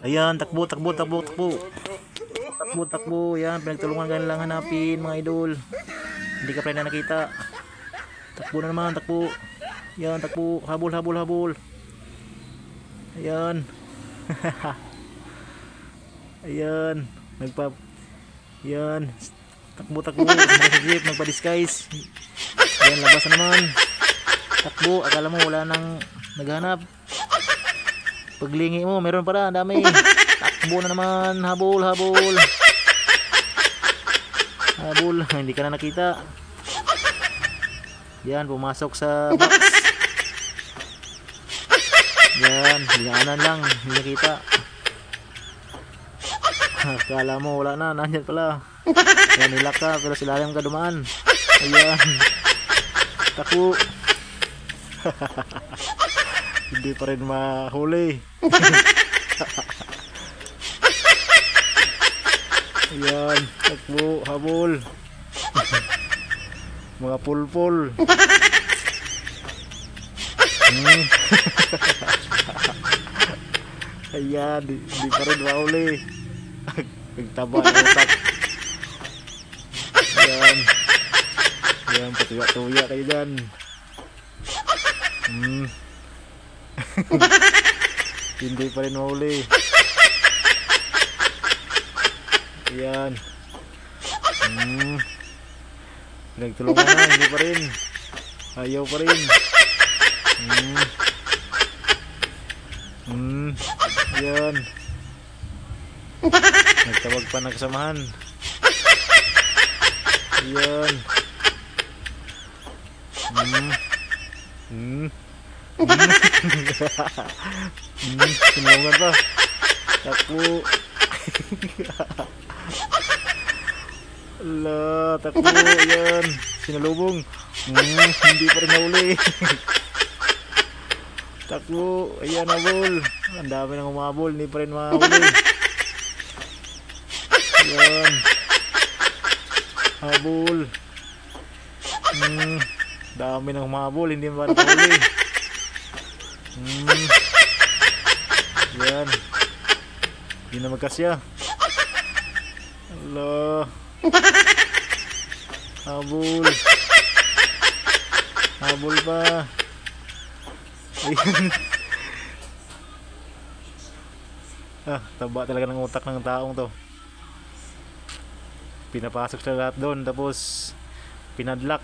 Ayan, takbo, takbo, takbo, takbo. Takbo, takbo. Yan, pinagtulungan ka lang hanapin mga idol. Hindi ka pa rin nakita. Takbo na naman, takbo. Yan, takbo. Habol, habol, habol. Ayan. Ayan. Yan. Takbo, takbo. Sa jeep, nagpa-disguise. Ayan, labas na naman. Takbo, akala mo wala nang naghanap. Paglingi mo, meron para, dami. Takbo na naman, habol, habol. Habol, hindi ka na nakita. Yan, pumasok sa box. Yan, dinaanan lang, hindi nakita. Akala mo wala na, nandyan pala. Yan, nilak ka, pero silalim ka dumaan. Ayan. Takbo. Hindi pa rin mahuli. Ayan, takbo, habol. Mga pulpul. Ayan, hindi pa rin mahuli. Nagtaba ng utak. Ayan. Ayan, patuya-tuya kayo dyan. Hindi pa rin mahuli. Ayan. Nagtulungan na, hindi pa rin. Ayaw pa rin. Ayan. Nagtawag pa ng kasamahan. Ayan. Sinulungan pa. Takbo. Ala, takbo. Ayan. Sinalubong. Hindi pa rin nauli. Takbo. Ayan, habol. Ang dami nang umabol. Hindi pa rin mahuli. Ayan. Habol. Dami nang umabol. Hindi pa rin mahuli. Ayan. Hindi na magkasya. Ala. Habol. Habol pa. Ayan. Taba talaga ng utak ng taong to. Pinapasok siya lahat doon, tapos pinadlock.